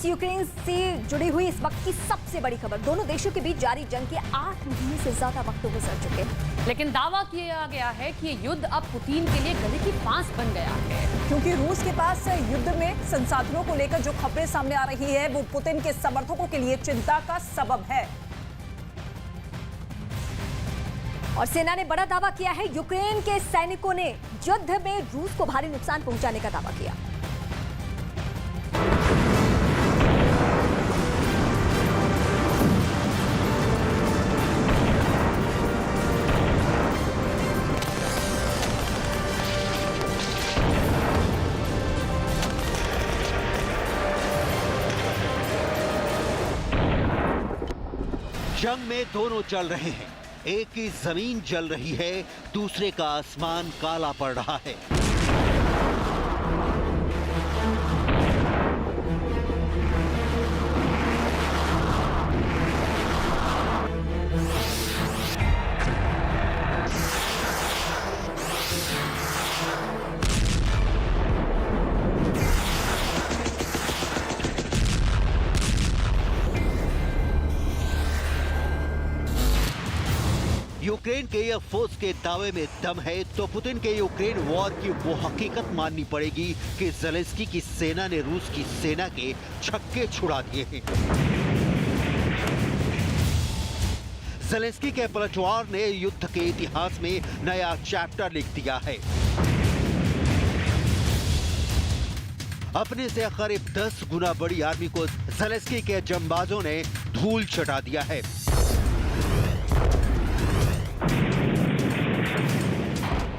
रूस यूक्रेन से जुड़ी हुई इस वक्त की सबसे बड़ी खबर। दोनों देशों के बीच जारी जंग के 8 महीने से ज्यादा वक्त गुजर चुके हैं, लेकिन दावा किया गया है कि ये युद्ध अब पुतिन के लिए गले की फांस बन गया है, क्योंकि रूस के पास युद्ध में संसाधनों को लेकर जो खबरें सामने आ रही है वो पुतिन के समर्थकों के लिए चिंता का सबब है। और सेना ने बड़ा दावा किया है। यूक्रेन के सैनिकों ने युद्ध में रूस को भारी नुकसान पहुंचाने का दावा किया। जंग में दोनों चल रहे हैं, एक की जमीन जल रही है, दूसरे का आसमान काला पड़ रहा है। यूक्रेन के एयरफोर्स के दावे में दम है तो पुतिन के यूक्रेन वॉर की वो हकीकत माननी पड़ेगी कि ज़ेलेंस्की की सेना ने रूस की सेना के छक्के छुड़ा दिए हैं। ज़ेलेंस्की के पलटवार ने युद्ध के इतिहास में नया चैप्टर लिख दिया है। अपने से करीब 10 गुना बड़ी आर्मी को ज़ेलेंस्की के जंबाजों ने धूल चटा दिया है।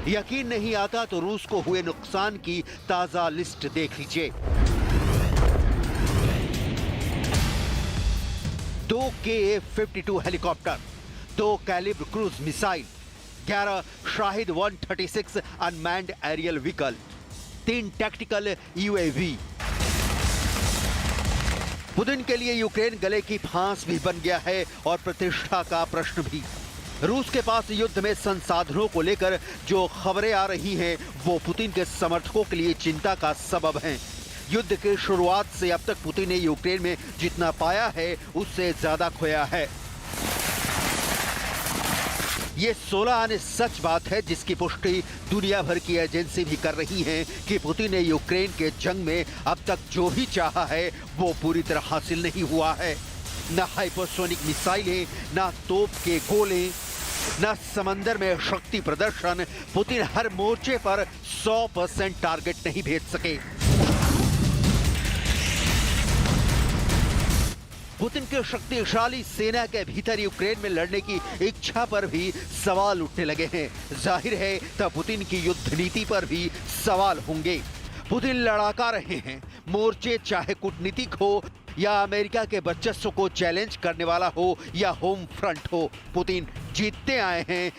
यकीन नहीं आता तो रूस को हुए नुकसान की ताजा लिस्ट देख लीजिए। 2 KA-52 helicopter, 2 Kalibr cruise missile, 11 Shahed 136 unmanned aerial vehicle, 3 tactical UAV। Putin के लिए यूक्रेन गले की फांस भी बन गया है और प्रतिष्ठा का प्रश्न भी। रूस के पास युद्ध में संसाधनों को लेकर जो खबरें आ रही हैं वो पुतिन के समर्थकों के लिए चिंता का सबब हैं। युद्ध की शुरुआत से अब तक पुतिन ने यूक्रेन में जितना पाया है उससे ज्यादा खोया है। ये 16 आने सच बात है जिसकी पुष्टि दुनिया भर की एजेंसी भी कर रही हैं कि पुतिन ने यूक्रेन के जंग में अब तक जो भी चाहा है वो पूरी तरह हासिल नहीं हुआ है। न हाइपरसोनिक मिसाइलें, न तोप के गोले, न समंदर में शक्ति प्रदर्शन। पुतिन हर मोर्चे पर 100% टारगेट नहीं भेज सके। पुतिन के शक्तिशाली सेना के भीतर यूक्रेन में लड़ने की इच्छा पर भी सवाल उठने लगे हैं। जाहिर है तब पुतिन की युद्ध नीति पर भी सवाल होंगे। पुतिन लड़ाका रहे हैं, मोर्चे चाहे कूटनीतिक हो या अमेरिका के वर्चस्व को चैलेंज करने वाला हो या होम फ्रंट हो, पुतिन जीतते आए हैं।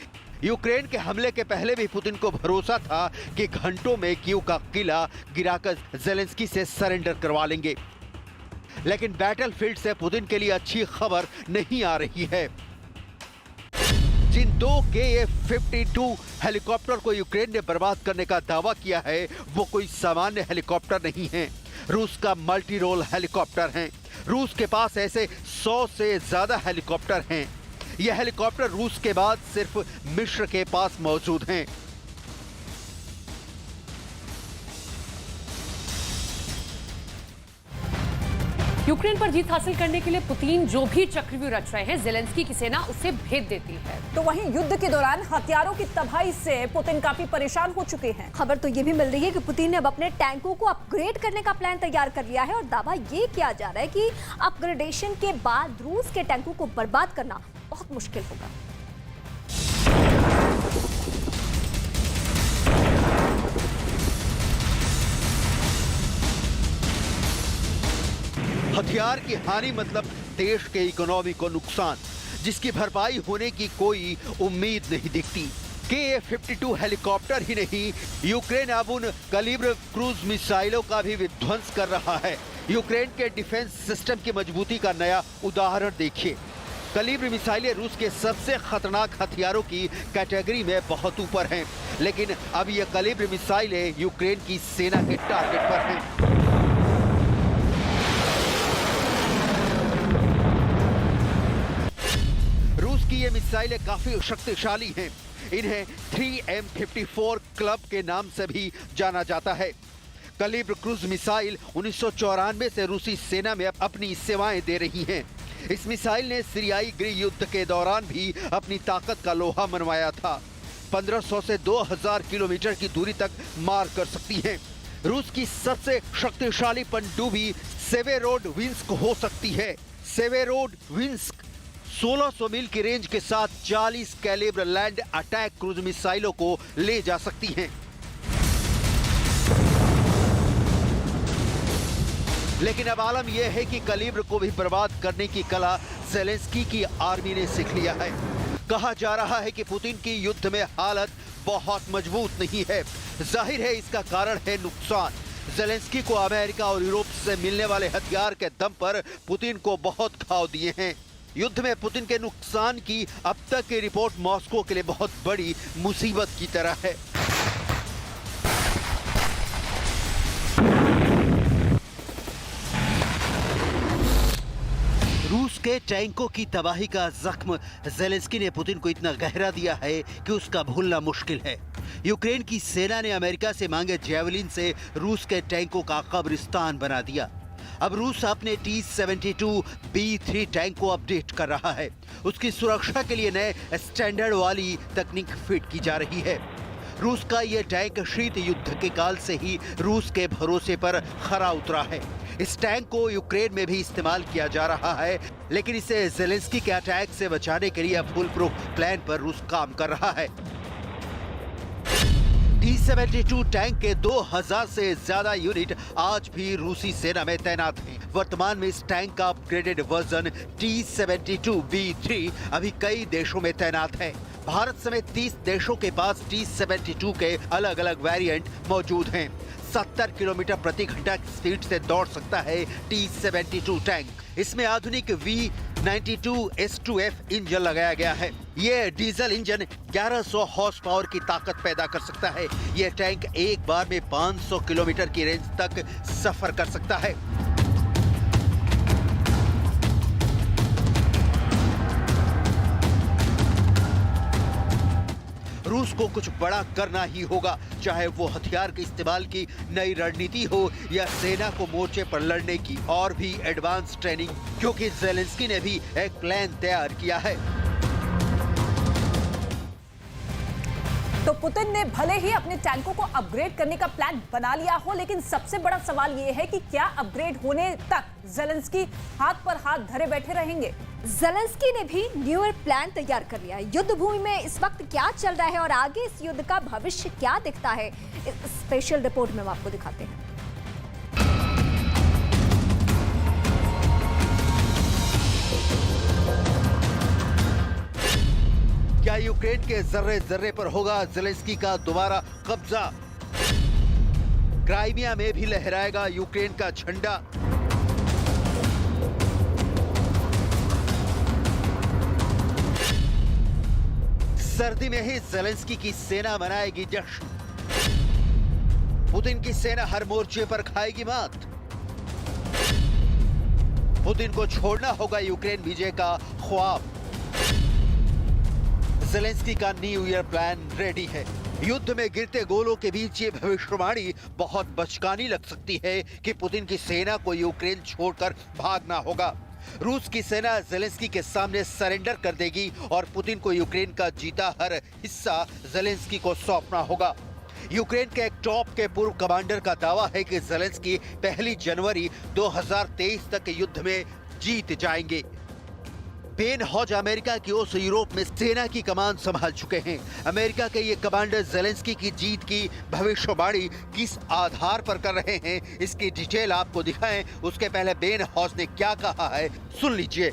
यूक्रेन के हमले के पहले भी पुतिन को भरोसा था कि घंटों में कीव का किला गिराकर ज़ेलेंस्की से सरेंडर करवा लेंगे, लेकिन बैटलफील्ड से पुतिन के लिए अच्छी खबर नहीं आ रही है। जिन 2 KA-52 हेलीकॉप्टर को यूक्रेन ने बर्बाद करने का दावा किया है वो कोई सामान्य हेलीकॉप्टर नहीं है, रूस का मल्टी रोल हेलीकॉप्टर हैं। रूस के पास ऐसे 100 से ज्यादा हेलीकॉप्टर हैं। यह हेलीकॉप्टर रूस के बाद सिर्फ मिस्र के पास मौजूद हैं। यूक्रेन पर जीत हासिल करने के लिए पुतिन जो भी चक्रव्यूह रच रहे हैं, ज़ेलेंस्की की सेना उसे भेद देती है। तो वहीं युद्ध के दौरान हथियारों की तबाही से पुतिन काफी परेशान हो चुके हैं। खबर तो ये भी मिल रही है कि पुतिन ने अब अपने टैंकों को अपग्रेड करने का प्लान तैयार कर लिया है और दावा ये किया जा रहा है कि अपग्रेडेशन के बाद रूस के टैंकों को बर्बाद करना बहुत मुश्किल होगा। हथियार की हानि मतलब देश के इकोनॉमी को नुकसान, जिसकी भरपाई होने की कोई उम्मीद नहीं दिखती। KA-52 हेलीकॉप्टर ही नहीं, यूक्रेन अब उन कैलिब्र क्रूज मिसाइलों का भी विध्वंस कर रहा है। यूक्रेन के डिफेंस सिस्टम की मजबूती का नया उदाहरण देखिए। कैलिब्र मिसाइलें रूस के सबसे खतरनाक हथियारों की कैटेगरी में बहुत ऊपर हैं, लेकिन अब ये कैलिब्र मिसाइलें यूक्रेन की सेना के टारगेट पर हैं। की ये मिसाइलें काफी शक्तिशाली हैं। इन्हें 3M54 क्लब के नाम से भी जाना जाता है। कलिब्र क्रूज मिसाइल 1994 से रूसी सेना में अपनी सेवाएं दे रही हैं। इस मिसाइल ने सीरियाई गृह युद्ध के दौरान भी अपनी ताकत का लोहा मनवाया था। 1500 से 2000 किलोमीटर की दूरी तक मार कर सकती हैं। रूस की सबसे शक्तिशाली पनडुब्बी सेवेरोडविंस्क हो सकती है। सेवेरोडविंस्क 1600 मील की रेंज के साथ 40 कैलिब्र लैंड अटैक क्रूज मिसाइलों को ले जा सकती हैं। लेकिन अब आलम यह है कि कलिब्र को भी बर्बाद करने की कला ज़ेलेंस्की की आर्मी ने सीख लिया है। कहा जा रहा है कि पुतिन की युद्ध में हालत बहुत मजबूत नहीं है। जाहिर है इसका कारण है नुकसान। ज़ेलेंस्की को अमेरिका और यूरोप से मिलने वाले हथियार के दम पर पुतिन को बहुत घाव दिए हैं। युद्ध में पुतिन के नुकसान की अब तक की रिपोर्ट मॉस्को के लिए बहुत बड़ी मुसीबत की तरह है। रूस के टैंकों की तबाही का जख्म ज़ेलेंस्की ने पुतिन को इतना गहरा दिया है कि उसका भूलना मुश्किल है। यूक्रेन की सेना ने अमेरिका से मांगे जेवलिन से रूस के टैंकों का कब्रिस्तान बना दिया। अब रूस अपने T-72B3 टैंक को अपडेट कर रहा है। उसकी सुरक्षा के लिए नए स्टैंडर्ड वाली तकनीक फिट की जा रही है। रूस का यह टैंक शीत युद्ध के काल से ही रूस के भरोसे पर खरा उतरा है। इस टैंक को यूक्रेन में भी इस्तेमाल किया जा रहा है, लेकिन इसे ज़ेलेंस्की के अटैक से बचाने के लिए फुल प्रूफ प्लान पर रूस काम कर रहा है। T-72 टैंक के 2000 से ज्यादा यूनिट आज भी रूसी सेना में तैनात हैं। वर्तमान में इस टैंक का अपग्रेडेड वर्जन T-72B3 अभी कई देशों में तैनात है। भारत समेत 30 देशों के पास T-72 के अलग अलग वेरिएंट मौजूद हैं। 70 किलोमीटर प्रति घंटा की स्पीड से दौड़ सकता है T-72 टैंक। इसमें आधुनिक V92S2F इंजन लगाया गया है। ये डीजल इंजन 1100 हॉर्स पावर की ताकत पैदा कर सकता है। यह टैंक एक बार में 500 किलोमीटर की रेंज तक सफर कर सकता है। रूस को कुछ बड़ा करना ही होगा, चाहे वो हथियार के इस्तेमाल की नई रणनीति हो या सेना को मोर्चे पर लड़ने की और भी एडवांस ट्रेनिंग, क्योंकि ज़ेलेंस्की ने भी एक प्लान तैयार किया है। तो पुतिन ने भले ही अपने टैंकों को अपग्रेड करने का प्लान बना लिया हो, लेकिन सबसे बड़ा सवाल यह है कि क्या अपग्रेड होने तक ज़ेलेंस्की हाथ पर हाथ धरे बैठे रहेंगे? ज़ेलेंस्की ने भी न्यू ईयर प्लान तैयार कर लिया है। युद्ध भूमि में इस वक्त क्या चल रहा है और आगे इस युद्ध का भविष्य क्या दिखता है, इस स्पेशल रिपोर्ट में हम आपको दिखाते हैं। क्या यूक्रेन के जर्रे जर्रे पर होगा ज़ेलेंस्की का दोबारा कब्जा? क्राइमिया में भी लहराएगा यूक्रेन का झंडा? सर्दी में ही ज़ेलेंस्की की सेना मनाएगी जश्न। पुतिन की सेना हर मोर्चे पर खाएगी मात। पुतिन को छोड़ना होगा यूक्रेन विजय का ख्वाब। ज़ेलेंस्की का न्यू ईयर प्लान रेडी है। युद्ध में गिरते गोलों के बीच ये भविष्यवाणी बहुत बचकानी लग सकती है कि पुतिन की सेना को यूक्रेन छोड़कर भागना होगा। रूस की सेना ज़ेलेंस्की के सामने सरेंडर कर देगी और पुतिन को यूक्रेन का जीता हर हिस्सा ज़ेलेंस्की को सौंपना होगा। यूक्रेन के एक टॉप के पूर्व कमांडर का दावा है कि ज़ेलेंस्की 1 जनवरी 2023 तक युद्ध में जीत जाएंगे। बेन हॉज अमेरिका की ओर से यूरोप में सेना की कमान संभाल चुके हैं। अमेरिका के ये कमांडर ज़ेलेंस्की की जीत की भविष्यवाणी किस आधार पर कर रहे हैं, इसकी डिटेल आपको दिखाएं उसके पहले बेन हॉज ने क्या कहा है, सुन लीजिए।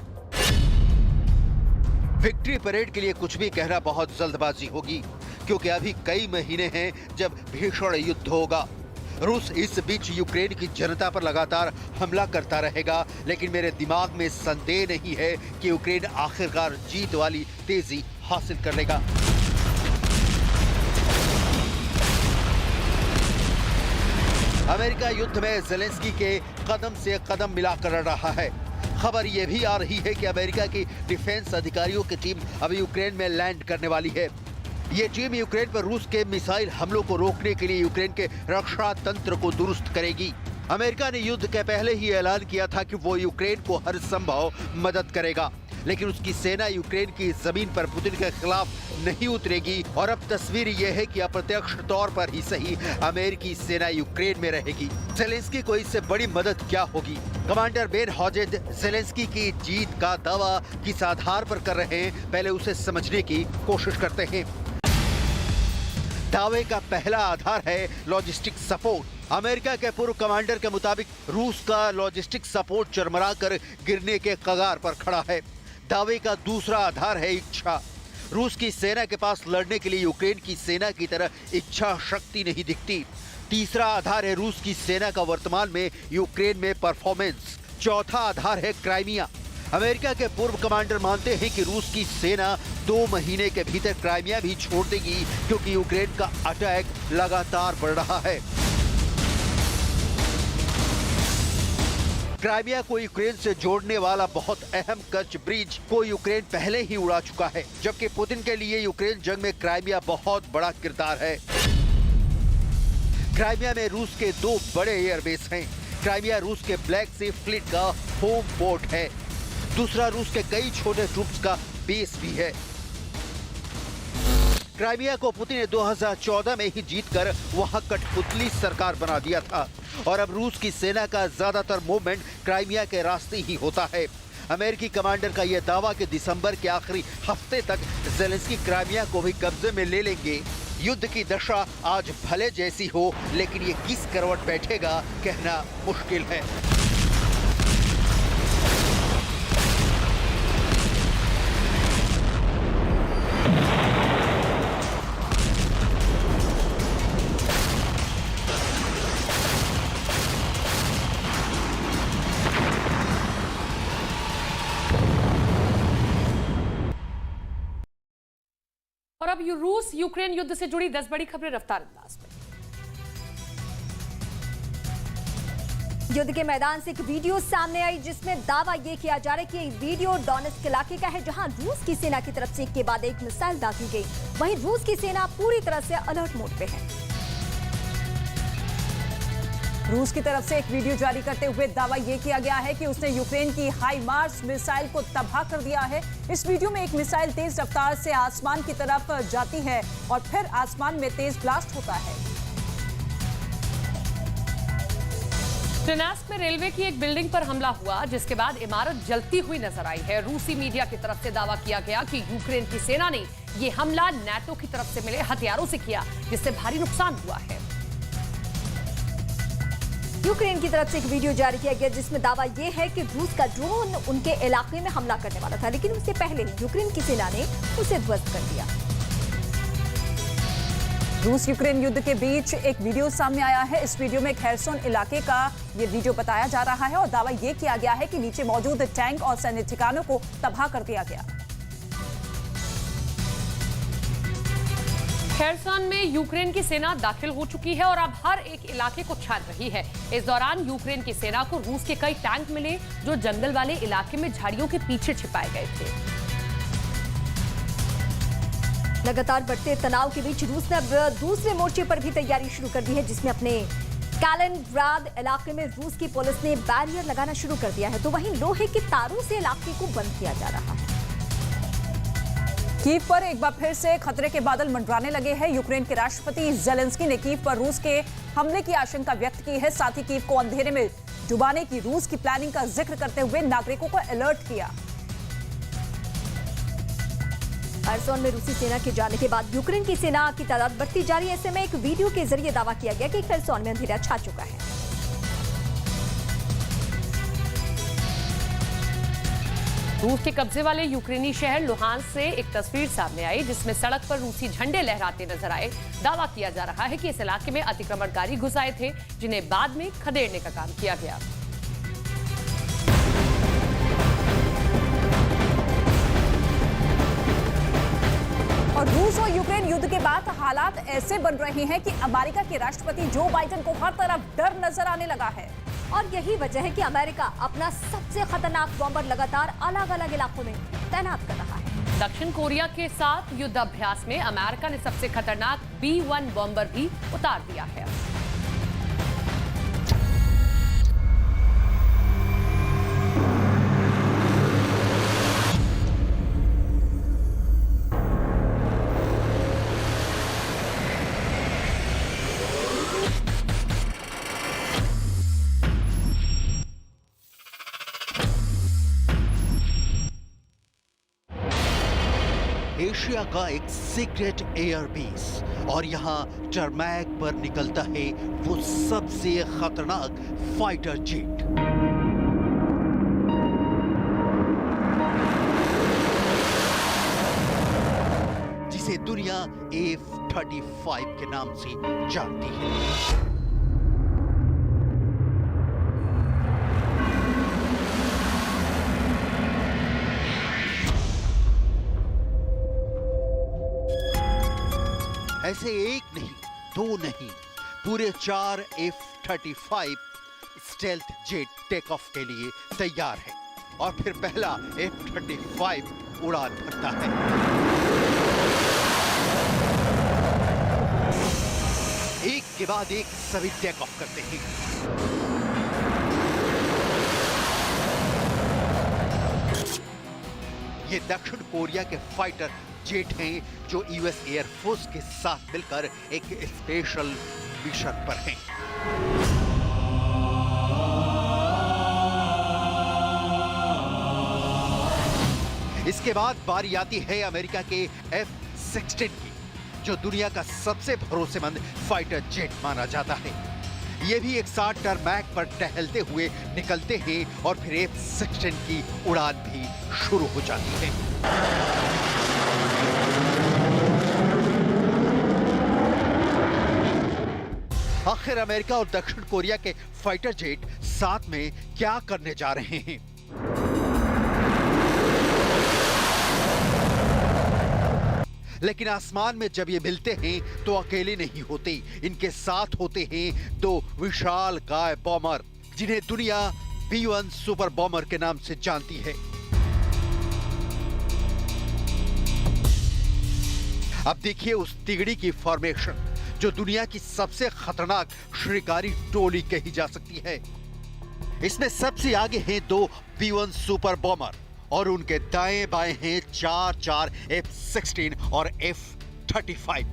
विक्ट्री परेड के लिए कुछ भी कहना बहुत जल्दबाजी होगी, क्योंकि अभी कई महीने हैं जब भीषण युद्ध होगा। रूस इस बीच यूक्रेन की जनता पर लगातार हमला करता रहेगा, लेकिन मेरे दिमाग में संदेह नहीं है कि यूक्रेन आखिरकार जीत वाली तेजी हासिल कर लेगा। अमेरिका युद्ध में ज़ेलेंस्की के कदम से कदम मिलाकर लड़ रहा है। खबर यह भी आ रही है कि अमेरिका की डिफेंस अधिकारियों की टीम अभी यूक्रेन में लैंड करने वाली है। ये टीम यूक्रेन पर रूस के मिसाइल हमलों को रोकने के लिए यूक्रेन के रक्षा तंत्र को दुरुस्त करेगी। अमेरिका ने युद्ध के पहले ही ऐलान किया था कि वो यूक्रेन को हर संभव मदद करेगा, लेकिन उसकी सेना यूक्रेन की जमीन पर पुतिन के खिलाफ नहीं उतरेगी और अब तस्वीर यह है कि अप्रत्यक्ष तौर पर ही सही अमेरिकी सेना यूक्रेन में रहेगी। ज़ेलेंस्की को इससे बड़ी मदद क्या होगी? कमांडर बेन हॉजेज ज़ेलेंस्की की जीत का दावा किस आधार पर कर रहे हैं, पहले उसे समझने की कोशिश करते हैं। दावे का पहला आधार है लॉजिस्टिक सपोर्ट। अमेरिका के पूर्व कमांडर के मुताबिक रूस का लॉजिस्टिक सपोर्ट चरमरा कर गिरने के कगार पर खड़ा है। दावे का दूसरा आधार है इच्छा। रूस की सेना के पास लड़ने के लिए यूक्रेन की सेना की तरह इच्छा शक्ति नहीं दिखती। तीसरा आधार है रूस की सेना का वर्तमान में यूक्रेन में परफॉर्मेंस। चौथा आधार है क्राइमिया। अमेरिका के पूर्व कमांडर मानते हैं कि रूस की सेना 2 महीने के भीतर क्राइमिया भी छोड़ देगी, क्योंकि यूक्रेन का अटैक लगातार बढ़ रहा है। क्राइमिया को यूक्रेन से जोड़ने वाला बहुत अहम कच्छ ब्रिज को यूक्रेन पहले ही उड़ा चुका है, जबकि पुतिन के लिए यूक्रेन जंग में क्राइमिया बहुत बड़ा किरदार है। क्राइमिया में रूस के 2 बड़े एयरबेस हैं। क्राइमिया रूस के ब्लैक सी फ्लीट का होम पोर्ट है। दूसरा रूस के कई छोटे ट्रूप्स का बेस भी है। क्राइमिया को पुतिन ने 2014 में ही जीतकर वहां कठपुतली सरकार बना दिया था और अब रूस की सेना का ज्यादातर मूवमेंट क्राइमिया के रास्ते ही होता है। अमेरिकी कमांडर का यह दावा कि दिसंबर के आखिरी हफ्ते तक ज़ेलेंस्की क्राइमिया को भी कब्जे में ले लेंगे। युद्ध की दशा आज भले जैसी हो, लेकिन ये किस करवट बैठेगा कहना मुश्किल है। और अब रूस यूक्रेन युद्ध से जुड़ी 10 बड़ी खबरें रफ्तार अंदाज में। युद्ध के मैदान से एक वीडियो सामने आई, जिसमें दावा यह किया जा रहा है कि ये वीडियो डोनेट्स्क इलाके का है, जहां रूस की सेना की तरफ से एक के बाद एक मिसाइल दागी गई। वहीं रूस की सेना पूरी तरह से अलर्ट मोड पे है। रूस की तरफ से एक वीडियो जारी करते हुए दावा यह किया गया है कि उसने यूक्रेन की हाईमार्स मिसाइल को तबाह कर दिया है। इस वीडियो में एक मिसाइल तेज रफ्तार से आसमान की तरफ जाती है और फिर आसमान में तेज ब्लास्ट होता है। डोनेट्स्क में रेलवे की एक बिल्डिंग पर हमला हुआ, जिसके बाद इमारत जलती हुई नजर आई है। रूसी मीडिया की तरफ से दावा किया गया कि यूक्रेन की सेना ने यह हमला नाटो की तरफ से मिले हथियारों से किया, जिससे भारी नुकसान हुआ है। यूक्रेन की तरफ से एक वीडियो जारी किया गया, जिसमें दावा यह है कि रूस का ड्रोन उनके इलाके में हमला करने वाला था, लेकिन उससे पहले यूक्रेन की सेना ने उसे ध्वस्त कर दिया। रूस यूक्रेन युद्ध के बीच एक वीडियो सामने आया है। इस वीडियो में खेरसोन इलाके का ये वीडियो बताया जा रहा है और दावा यह किया गया है कि नीचे मौजूद टैंक और सैन्य ठिकानों को तबाह कर दिया गया। खेरसन में यूक्रेन की सेना दाखिल हो चुकी है और अब हर एक इलाके को छान रही है। इस दौरान यूक्रेन की सेना को रूस के कई टैंक मिले, जो जंगल वाले इलाके में झाड़ियों के पीछे छिपाए गए थे। लगातार बढ़ते तनाव के बीच रूस ने अब दूसरे मोर्चे पर भी तैयारी शुरू कर दी है, जिसमें अपने कैलिनिंग्राड इलाके में रूस की पुलिस ने बैरियर लगाना शुरू कर दिया है, तो वहीं लोहे के तारों से इलाके को बंद किया जा रहा है। कीव पर एक बार फिर से खतरे के बादल मंडराने लगे हैं। यूक्रेन के राष्ट्रपति ज़ेलेंस्की ने कीव पर रूस के हमले की आशंका व्यक्त की है। साथ ही कीव को अंधेरे में डुबाने की रूस की प्लानिंग का जिक्र करते हुए नागरिकों को अलर्ट किया। खेरसोन में रूसी सेना के जाने के बाद यूक्रेन की सेना की तादाद बढ़ती जा रही है। ऐसे में एक वीडियो के जरिए दावा किया गया कि खेरसोन में अंधेरा छा चुका है। रूस के कब्जे वाले यूक्रेनी शहर लुहांस्क से एक तस्वीर सामने आई, जिसमें सड़क पर रूसी झंडे लहराते नजर आए। दावा किया जा रहा है कि इस इलाके में अतिक्रमणकारी घुस आए थे, जिन्हें बाद में खदेड़ने का काम किया गया। और रूस और यूक्रेन युद्ध के बाद हालात ऐसे बन रहे हैं कि अमेरिका के राष्ट्रपति जो बाइडेन को हर तरफ डर नजर आने लगा है। और यही वजह है कि अमेरिका अपना सबसे खतरनाक बॉम्बर लगातार अलग अलग इलाकों में तैनात कर रहा है। दक्षिण कोरिया के साथ युद्धाभ्यास में अमेरिका ने सबसे खतरनाक B-1 बॉम्बर भी उतार दिया है। एशिया का एक सीक्रेट एयर बेस और यहाँ टरमैक पर निकलता है वो सबसे खतरनाक फाइटर जेट। जिसे दुनिया F-35 के नाम से जानती है। ऐसे एक नहीं, दो नहीं, पूरे 4 F-35 stealth jet take off के लिए तैयार है और फिर पहला F-35 उड़ान भरता है। एक के बाद एक सभी टेक ऑफ करते हैं। ये दक्षिण कोरिया के फाइटर जेट हैं जो यूएस एयरफोर्स के साथ मिलकर एक स्पेशल मिशन पर हैं। इसके बाद बारी आती है अमेरिका के F-16 की, जो दुनिया का सबसे भरोसेमंद फाइटर जेट माना जाता है। ये भी एक साथ टरमैक पर टहलते हुए निकलते हैं और फिर F-16 की उड़ान भी शुरू हो जाती है। आखिर अमेरिका और दक्षिण कोरिया के फाइटर जेट साथ में क्या करने जा रहे हैं? लेकिन आसमान में जब ये मिलते हैं तो अकेले नहीं होते, इनके साथ होते हैं दो विशाल काय बॉमर जिन्हें दुनिया B-1 सुपर बॉमर के नाम से जानती है। अब देखिए उस तिगड़ी की फॉर्मेशन जो दुनिया की सबसे खतरनाक शिकारी टोली कही जा सकती है। इसमें सबसे आगे हैं दो B-1 सुपर बॉमर और उनके दाएं बाएं हैं 4 F-16 और F-35।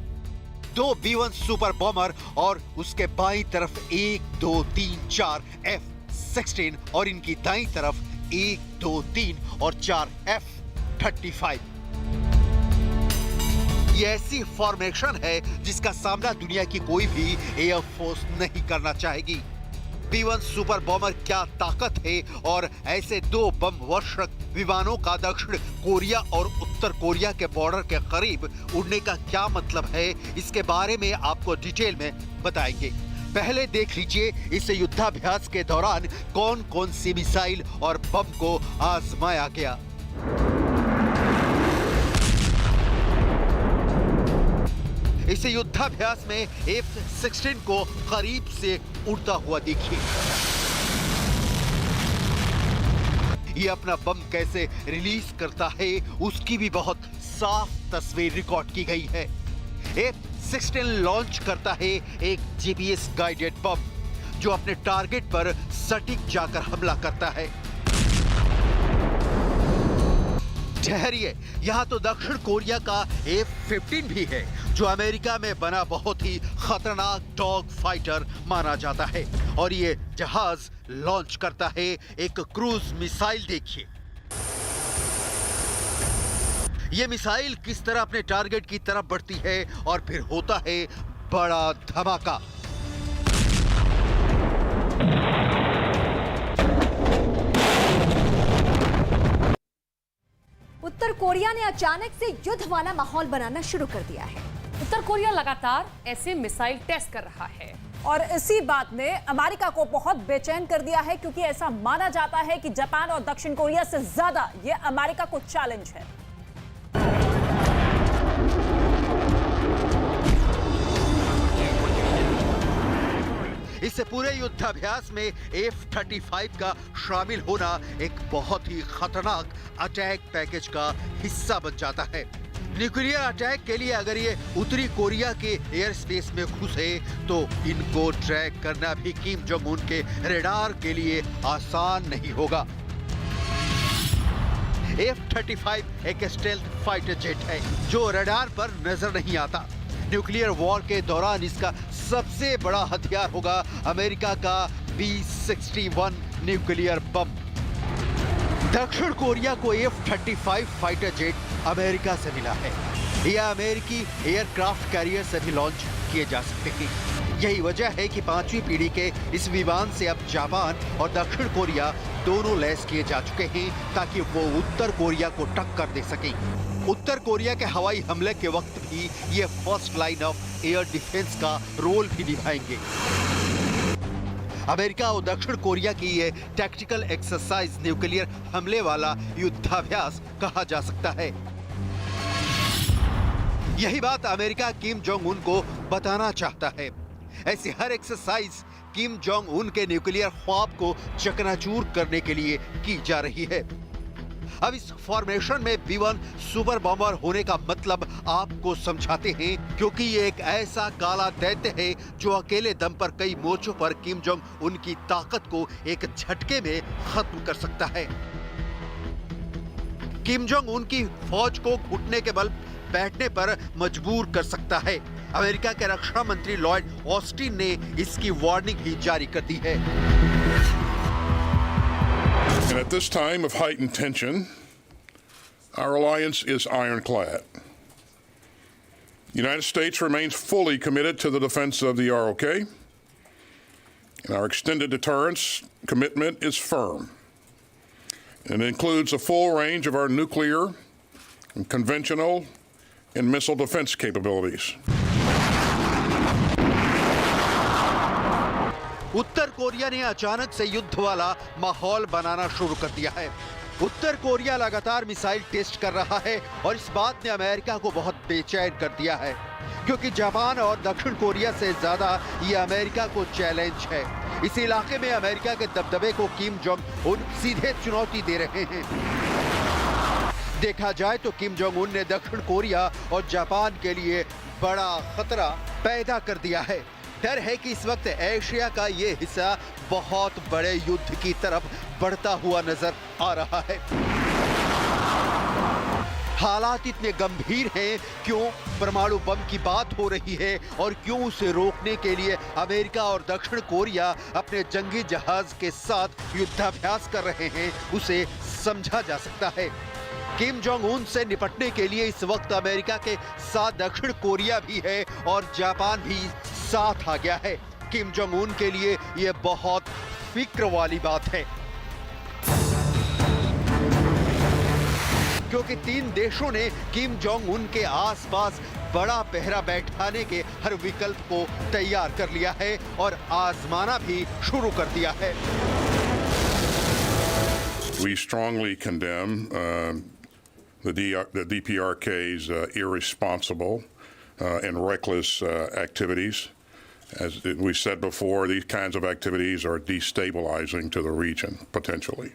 दो B-1 सुपर बॉमर और उसके बाईं तरफ 1, 2, 3, 4 F-16 और इनकी दाईं तरफ 1, 2, 3 और 4 F-35। ये ऐसी फॉर्मेशन है जिसका सामना दुनिया की कोई भी एयरफोर्स नहीं करना चाहेगी। B-1 सुपर बॉमर क्या ताकत है और ऐसे दो बम वर्षक विमानों का दक्षिण कोरिया और उत्तर कोरिया के बॉर्डर के करीब उड़ने का क्या मतलब है, इसके बारे में आपको डिटेल में बताएंगे। पहले देख लीजिए इस युद्धाभ्यास के दौरान कौन कौन सी मिसाइल और बम को आजमाया गया। इस युद्धाभ्यास में F-16 को करीब से उड़ता हुआ देखिए। ये अपना बम कैसे रिलीज करता है उसकी भी बहुत साफ तस्वीर रिकॉर्ड की गई है। F-16 लॉन्च करता है एक GPS गाइडेड बम जो अपने टारगेट पर सटीक जाकर हमला करता है। ठहरिए, यहाँ तो दक्षिण कोरिया का F-15 भी है जो अमेरिका में बना बहुत ही खतरनाक डॉग फाइटर माना जाता है और ये जहाज लॉन्च करता है एक क्रूज मिसाइल। देखिए ये मिसाइल किस तरह अपने टारगेट की तरफ बढ़ती है और फिर होता है बड़ा धमाका। उत्तर कोरिया ने अचानक से युद्ध वाला माहौल बनाना शुरू कर दिया है। उत्तर कोरिया लगातार ऐसे मिसाइल टेस्ट कर रहा है और इसी बात ने अमेरिका को बहुत बेचैन कर दिया है, क्योंकि ऐसा माना जाता है कि जापान और दक्षिण कोरिया से ज्यादा यह अमेरिका को चैलेंज है। इस इससे पूरे युद्धाभ्यास में F-35 का शामिल होना एक बहुत ही खतरनाक अटैक पैकेज का हिस्सा बन जाता है। न्यूक्लियर अटैक के लिए अगर ये उत्तरी कोरिया के एयर स्पेस में घुसे तो इनको ट्रैक करना भी किम जोंग उन के रडार के लिए आसान नहीं होगा। F-35 एक स्टेल्थ फाइटर जेट है जो रडार पर नजर नहीं आता। न्यूक्लियर वॉर के दौरान इसका सबसे बड़ा हथियार होगा अमेरिका का B-61 न्यूक्लियर बम। दक्षिण कोरिया को F-35 फाइटर जेट अमेरिका से मिला है। यह अमेरिकी एयरक्राफ्ट कैरियर से भी लॉन्च किए जा सकते हैं। यही वजह है कि 5वीं पीढ़ी के इस विमान से अब जापान और दक्षिण कोरिया दोनों लैस किए जा चुके हैं ताकि वो उत्तर कोरिया को टक्कर दे सके। उत्तर कोरिया के हवाई हमले के वक्त भी ये first line of air defence का रोल भी निभाएंगे। अमेरिका और दक्षिण कोरिया की ये टैक्टिकल एक्सरसाइज न्यूक्लियर हमले वाला युद्धाभ्यास कहा जा सकता है। यही बात अमेरिका किम जोंग उन को बताना चाहता है। ऐसी हर एक्सरसाइज किम जोंग उन के न्यूक्लियर ख्वाब को चकनाचूर करने के लिए की जा रही है। अब इस फॉर्मेशन में B-1 सुपर बॉम्बर होने का मतलब आपको समझाते हैं, क्योंकि ये एक ऐसा काला दैत्य है जो अकेले दम पर कई मोर्चों पर किम जोंग उनकी ताकत को एक झटके में खत्म कर सकता है। किम जोंग उनकी फौज को घुटने के बल बैठने पर मजबूर कर सकता है। अमेरिका के रक्षा मंत्री लॉयड ऑस्टिन ने इसकी वार्निंग भी जारी कर दी है। And at this time of heightened tension, our alliance is ironclad. The United States remains fully committed to the defense of the ROK, and our extended deterrence commitment is firm. And it includes a full range of our nuclear and conventional and missile defense capabilities. Uttar Korea ने अचानक से युद्ध वाला माहौल बनाना शुरू कर दिया है। उत्तर कोरिया लगातार मिसाइल टेस्ट कर रहा है और इस बात ने अमेरिका को बहुत बेचैन कर दिया है, क्योंकि जापान और दक्षिण कोरिया से ज्यादा ये अमेरिका को चैलेंज है। इस इलाके में अमेरिका के दबदबे को किम जोंग उन सीधे चुनौती दे रहे हैं। देखा जाए तो किम जोंग उन ने दक्षिण कोरिया और जापान के लिए बड़ा खतरा पैदा कर दिया है। डर है कि इस वक्त एशिया का ये हिस्सा बहुत बड़े युद्ध की तरफ बढ़ता हुआ नजर आ रहा है। हालात इतने गंभीर हैं, क्यों परमाणु बम की बात हो रही है और क्यों उसे रोकने के लिए अमेरिका और दक्षिण कोरिया अपने जंगी जहाज के साथ युद्धाभ्यास कर रहे हैं, उसे समझा जा सकता है। किम जोंग उन से निपटने के लिए इस वक्त अमेरिका के साथ दक्षिण कोरिया भी है और जापान भी साथ आ गया है। किम जोंग उन के लिए यह बहुत फिक्र वाली बात है, क्योंकि 3 देशों ने किम जोंग उन के आसपास बड़ा पहरा बैठाने के हर विकल्प को तैयार कर लिया है और आजमाना भी शुरू कर दिया है। We strongly condemn the DPRK's irresponsible and reckless activities. As we said before, these kinds of activities are destabilizing to the region, potentially.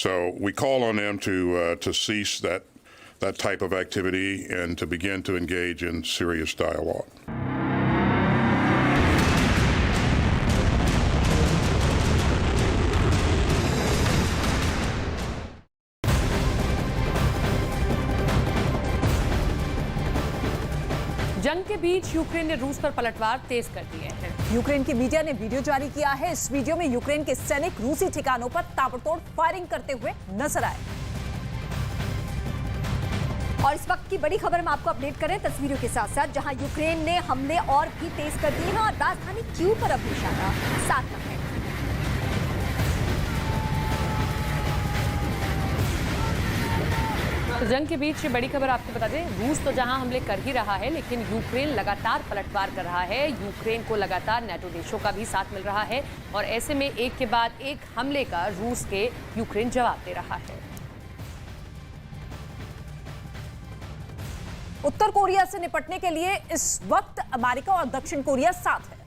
So we call on them to cease that type of activity and to begin to engage in serious dialogue. जंग के बीच Ukraine ने रूस पर पलटवार तेज कर दिए हैं। Ukraine की मीडिया ने वीडियो जारी किया है। इस वीडियो में यूक्रेन के सैनिक रूसी ठिकानों पर ताबड़तोड़ फायरिंग करते हुए नजर आए। और इस वक्त की बड़ी खबर हम आपको अपडेट करें तस्वीरों के साथ साथ, जहां यूक्रेन ने हमले और भी तेज कर दिए हैं और राजधानी कीव पर अब निशाना साधा है। तो जंग के बीच ये बड़ी खबर आपको बता दें, रूस तो जहां हमले कर ही रहा है, लेकिन यूक्रेन लगातार पलटवार कर रहा है। यूक्रेन को लगातार नेटो देशों का भी साथ मिल रहा है और ऐसे में एक के बाद एक हमले का रूस के यूक्रेन जवाब दे रहा है। उत्तर कोरिया से निपटने के लिए इस वक्त अमेरिका और दक्षिण कोरिया साथ है।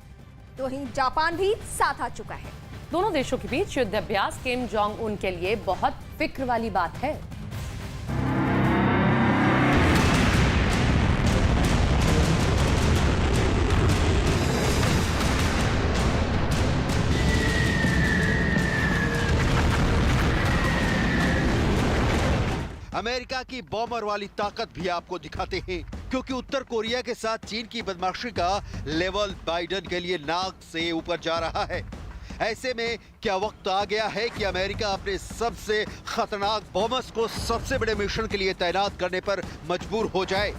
तो वहीं जापान भी साथ आ चुका है। दोनों देशों के बीच युद्ध अभ्यास किम जोंग उन के लिए बहुत फिक्र वाली बात है। अमेरिका की बॉम्बर वाली ताकत भी आपको दिखाते हैं, क्योंकि उत्तर कोरिया के साथ चीन की बदमाशी का लेवल बाइडन के लिए नाक से ऊपर जा रहा है। ऐसे में क्या वक्त आ गया है कि अमेरिका अपने सबसे खतरनाक बॉम्बर्स को सबसे बड़े मिशन के लिए तैनात करने पर मजबूर हो जाए?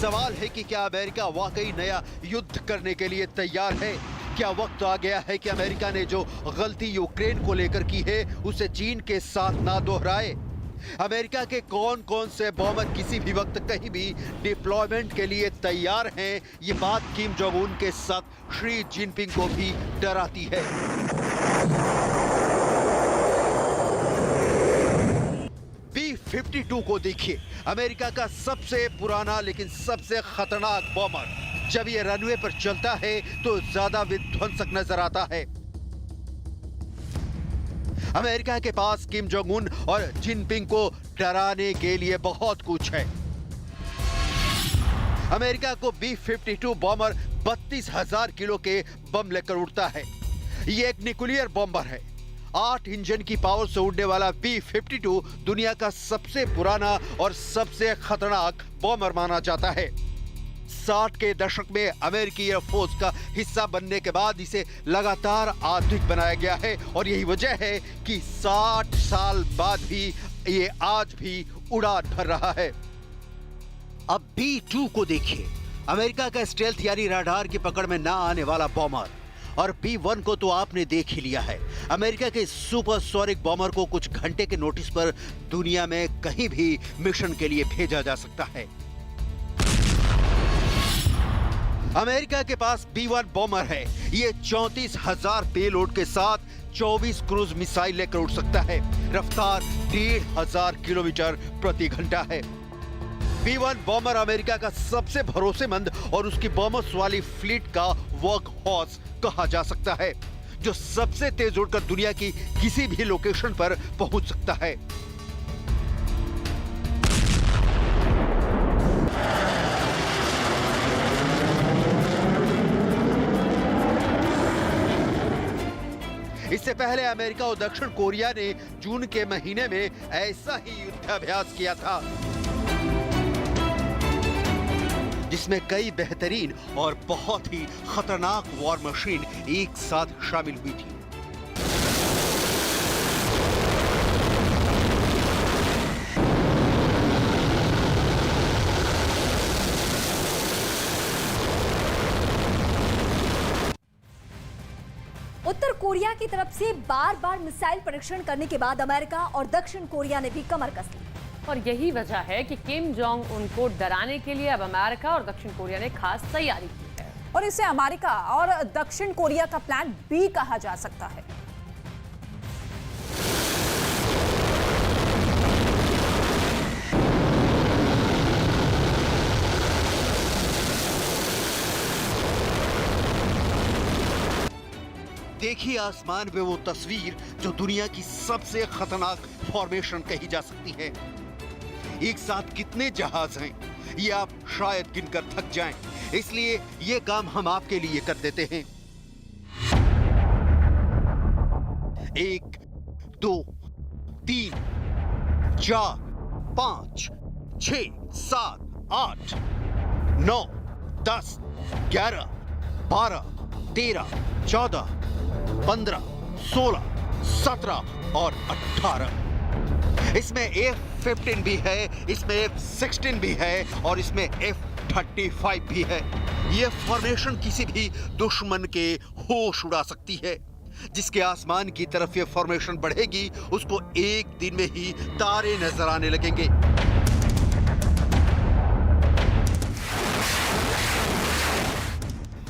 सवाल है कि क्या अमेरिका वाकई नया युद्ध करने के लिए तैयार है? क्या वक्त आ गया है कि अमेरिका ने जो गलती यूक्रेन को लेकर की है उसे चीन के साथ ना दोहराए? अमेरिका के कौन कौन से बॉम्बर किसी भी वक्त कहीं भी डिप्लॉयमेंट के लिए तैयार हैं? ये बात किम जोंग उन के साथ शी जिनपिंग को भी डराती है। B-52 को देखिए, अमेरिका का सबसे पुराना लेकिन सबसे खतरनाक बॉम्बर। जब ये रनवे पर चलता है तो ज्यादा विध्वंसक नजर आता है। अमेरिका के पास किम जोंग उन और जिनपिंग को डराने के लिए बहुत कुछ है। अमेरिका को B-52 बॉम्बर 32,000 किलो के बम लेकर उड़ता है। ये एक न्यूक्लियर बॉम्बर है। 8 इंजन की पावर से उड़ने वाला B-52 दुनिया का सबसे पुराना और सबसे खतरनाक बॉम्बर माना जाता है। 60 के दशक में अमेरिकी एयरफोर्स का हिस्सा बनने के बाद इसे लगातार आधुनिक बनाया गया है और यही वजह है कि 60 साल बाद भी ये आज भी उड़ान भर रहा है। अब B-2 को देखिए, अमेरिका का स्टेल्थ यानी रडार की पकड़ में ना आने वाला बॉम्बर। और B-1 को तो आपने देख ही लिया है। अमेरिका के सुपरसोनिक बॉम्बर को कुछ घंटे के नोटिस पर दुनिया में कहीं भी मिशन के लिए भेजा जा सकता है। अमेरिका के पास B-1 बॉम्बर है। ये 34,000 पेलोड के साथ 24 क्रूज मिसाइल लेकर उड़ सकता है। रफ्तार 1,500 किलोमीटर प्रति घंटा है। B-1 बॉम्बर अमेरिका का सबसे भरोसेमंद और उसकी बॉम्बर्स वाली फ्लीट का वर्क हॉर्स कहा जा सकता है, जो सबसे तेज उड़कर दुनिया की किसी भी लोकेशन पर पहुंच सकता है। इससे पहले अमेरिका और दक्षिण कोरिया ने जून के महीने में ऐसा ही युद्धाभ्यास किया था, जिसमें कई बेहतरीन और बहुत ही खतरनाक वॉर मशीन एक साथ शामिल हुई थी। उत्तर कोरिया की तरफ से बार-बार मिसाइल परीक्षण करने के बाद अमेरिका और दक्षिण कोरिया ने भी कमर कस ली। और यही वजह है कि किम जोंग उनको डराने के लिए अब अमेरिका और दक्षिण कोरिया ने खास तैयारी की है। और इसे अमेरिका और दक्षिण कोरिया का प्लान बी कहा जा सकता है। देखिए आसमान में वो तस्वीर जो दुनिया की सबसे खतरनाक फॉर्मेशन कही जा सकती है। एक साथ कितने जहाज हैं ये आप शायद गिनकर थक जाएं, इसलिए ये काम हम आपके लिए कर देते हैं। 1, 2, 3, 4, 5, 6, 7, 8, 9, 10, 11, 12, 13, 14, 15, 16, 17 और 18। इसमें F-15 भी है, इसमें F-16 भी है और इसमें F-35 भी है। ये फॉर्मेशन किसी भी दुश्मन के होश उड़ा सकती है। जिसके आसमान की तरफ ये फॉर्मेशन बढ़ेगी उसको एक दिन में ही तारे नजर आने लगेंगे।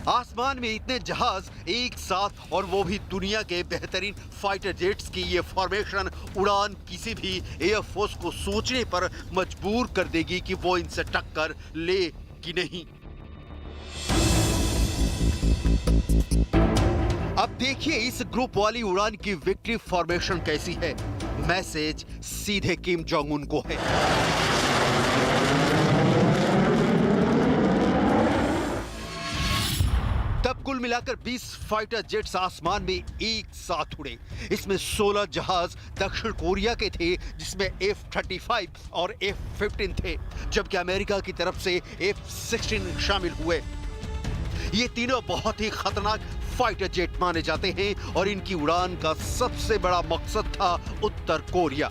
आसमान में इतने जहाज एक साथ और वो भी दुनिया के बेहतरीन फाइटर जेट्स की ये फॉर्मेशन उड़ान किसी भी एयरफोर्स को सोचने पर मजबूर कर देगी कि वो इनसे टक्कर ले कि नहीं। अब देखिए इस ग्रुप वाली उड़ान की विक्ट्री फॉर्मेशन कैसी है। मैसेज सीधे किम जोंग उन को है। तब कुल मिलाकर 20 फाइटर जेट्स आसमान में एक साथ उड़े। इसमें 16 जहाज दक्षिण कोरिया के थे, जिसमें F-35 और F-15 थे, जबकि अमेरिका की तरफ से F-16 शामिल हुए। ये तीनों बहुत ही खतरनाक फाइटर जेट माने जाते हैं और इनकी उड़ान का सबसे बड़ा मकसद था उत्तर कोरिया,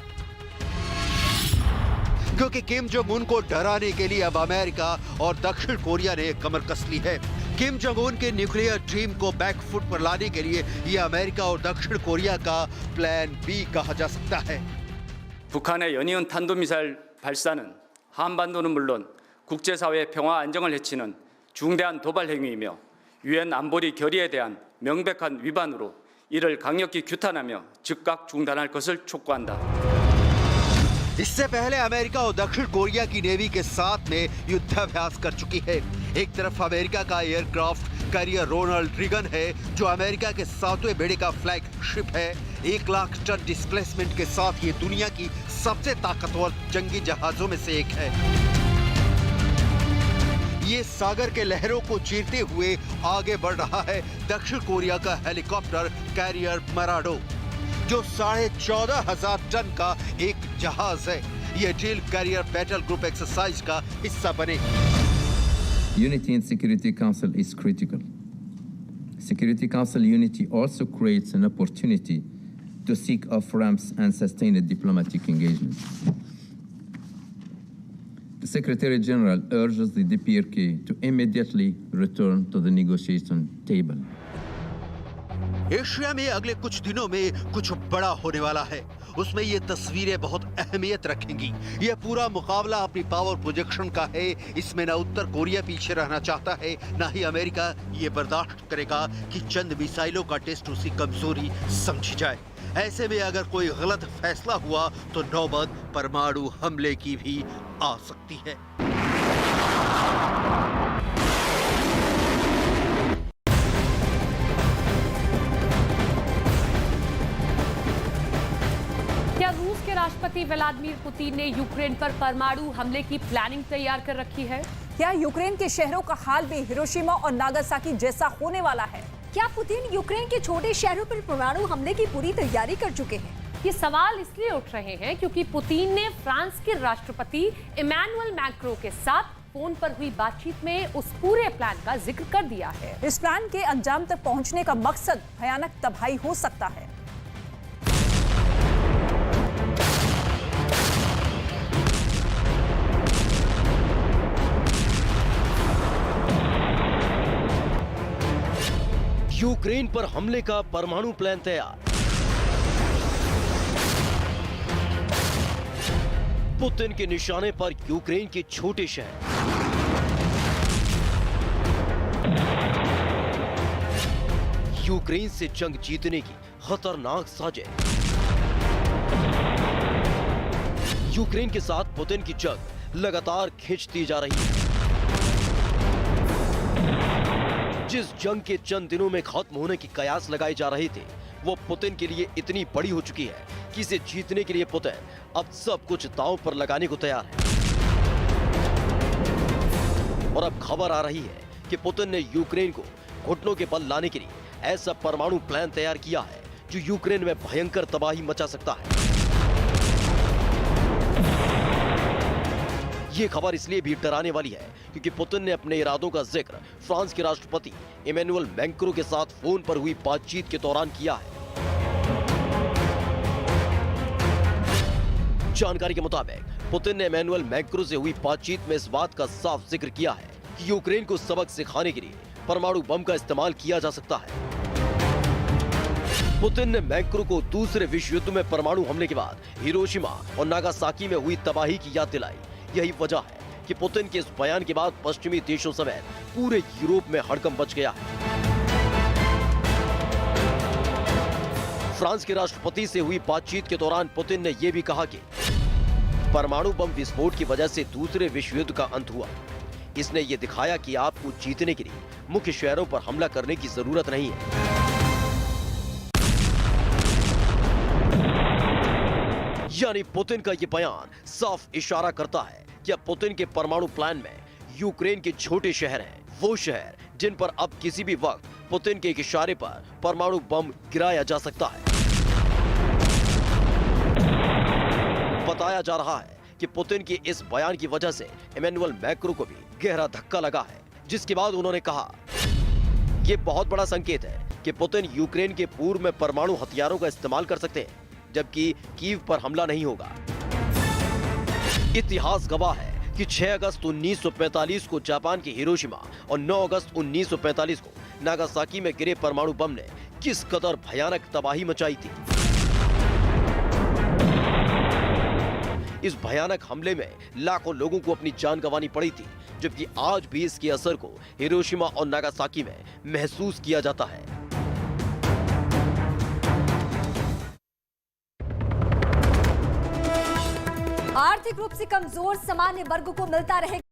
क्योंकि किम जोंग उन को डराने के लिए अब अमेरिका और दक्षिण कोरिया ने कमर कस ली है। किम जोंग उन के न्यूक्लियर ड्रीम को बैकफुट पर लाने के लिए यह अमेरिका और दक्षिण कोरिया का प्लान बी कहा जा सकता है। 북한의 연이은 탄도미사일 발사는 한반도는 물론 국제사회의 평화 안정을 해치는 중대한 도발 행위이며 유엔 안보리 결의에 대한 명백한 위반으로 이를 강력히 규탄하며 즉각 중단할 것을 촉구한다. इससे पहले अमेरिका और दक्षिण कोरिया की नेवी के साथ में युद्धाभ्यास कर चुकी है। एक तरफ अमेरिका का एयरक्राफ्ट कैरियर रोनाल्ड रीगन है, जो अमेरिका के 7वें बेड़े का फ्लैगशिप है। 1 लाख टन डिस्प्लेसमेंट के साथ ये दुनिया की सबसे ताकतवर जंगी जहाजों में से एक है। ये सागर के लहरों को चीरते हुए आगे बढ़ रहा है दक्षिण कोरिया का हेलीकॉप्टर कैरियर मराडो, जो 14,500 टन का एक जहाज है। ये drill carrier battle group exercise का हिस्सा बने। Unity in Security Council is critical. Security Council unity also creates an opportunity to seek off-ramps and sustained diplomatic engagement. The Secretary General urges the DPRK to immediately return to the negotiation table. Asia में अगले कुछ दिनों में कुछ बड़ा होने वाला है। उसमें ये तस्वीरें बहुत अहमियत रखेंगी। यह पूरा मुकाबला अपनी पावर प्रोजेक्शन का है। इसमें ना उत्तर कोरिया पीछे रहना चाहता है, ना ही अमेरिका ये बर्दाश्त करेगा कि चंद मिसाइलों का टेस्ट उसकी कमजोरी समझी जाए। ऐसे में अगर कोई गलत फैसला हुआ तो नौबत परमाणु हमले की भी आ सकती है। क्या रूस के राष्ट्रपति व्लादिमीर पुतिन ने यूक्रेन पर परमाणु हमले की प्लानिंग तैयार कर रखी है? क्या यूक्रेन के शहरों का हाल भी हिरोशिमा और नागासाकी जैसा होने वाला है? क्या पुतिन यूक्रेन के छोटे शहरों पर परमाणु हमले की पूरी तैयारी कर चुके हैं? ये सवाल इसलिए उठ रहे हैं क्योंकि पुतिन ने फ्रांस के राष्ट्रपति इमैनुअल मैक्रों के साथ फोन पर हुई बातचीत में उस पूरे प्लान का जिक्र कर दिया है। इस प्लान के अंजाम तक पहुंचने का मकसद भयानक तबाही हो सकता है। यूक्रेन पर हमले का परमाणु प्लान तैयार। पुतिन के निशाने पर यूक्रेन के छोटे शहर। यूक्रेन से जंग जीतने की खतरनाक साजिश। यूक्रेन के साथ पुतिन की जंग लगातार खिंचती जा रही है। जिस जंग के चंद दिनों में खत्म होने की कयास लगाए जा रहे थे, वो पुतिन के लिए इतनी बड़ी हो चुकी है कि इसे जीतने के लिए पुतिन अब सब कुछ दांव पर लगाने को तैयार है। और अब खबर आ रही है कि पुतिन ने यूक्रेन को घुटनों के बल लाने के लिए ऐसा परमाणु प्लान तैयार किया है जो यूक्रेन में भयंकर तबाही मचा सकता है। ये खबर इसलिए भी डराने वाली है क्योंकि पुतिन ने अपने इरादों का जिक्र फ्रांस के राष्ट्रपति इमैनुअल मैक्रों के साथ फोन पर हुई बातचीत के दौरान किया है। जानकारी के मुताबिक पुतिन ने इमैनुअल मैक्रों से हुई बातचीत में इस बात का साफ जिक्र किया है कि यूक्रेन को सबक सिखाने के लिए परमाणु बम का इस्तेमाल किया जा सकता है। पुतिन ने मैक्रों को दूसरे विश्व युद्ध में परमाणु हमले के बाद हिरोशिमा और नागासाकी में हुई तबाही की याद दिलाई। यही वजह है कि पुतिन के इस बयान के बाद पश्चिमी देशों समेत पूरे यूरोप में हड़कंप मच गया है। फ्रांस के राष्ट्रपति से हुई बातचीत के दौरान पुतिन ने यह भी कहा कि परमाणु बम विस्फोट की वजह से दूसरे विश्व युद्ध का अंत हुआ। इसने ये दिखाया कि आपको जीतने के लिए मुख्य शहरों पर हमला करने की जरूरत नहीं है। यानी पुतिन का ये बयान साफ इशारा करता है कि अब पुतिन के परमाणु प्लान में यूक्रेन के छोटे शहर हैं, वो शहर जिन पर अब किसी भी वक्त पुतिन के एक इशारे पर परमाणु बम गिराया जा सकता है। बताया जा रहा है कि पुतिन के इस बयान की वजह से इमैनुअल मैक्रों को भी गहरा धक्का लगा है, जिसके बाद उन्होंने कहा यह बहुत बड़ा संकेत है कि पुतिन यूक्रेन के पूर्व में परमाणु हथियारों का इस्तेमाल कर सकते हैं, जबकि कीव पर हमला नहीं होगा। इतिहास गवाह है कि 6 अगस्त 1945 को जापान के हिरोशिमा और 9 अगस्त 1945 को नागासाकी में गिरे परमाणु बम ने किस कदर भयानक तबाही मचाई थी। इस भयानक हमले में लाखों लोगों को अपनी जान गंवानी पड़ी थी, जबकि आज भी इसके असर को हिरोशिमा और नागासाकी में महसूस किया जाता है। आर्थिक रूप से कमजोर सामान्य वर्ग को मिलता रहेगा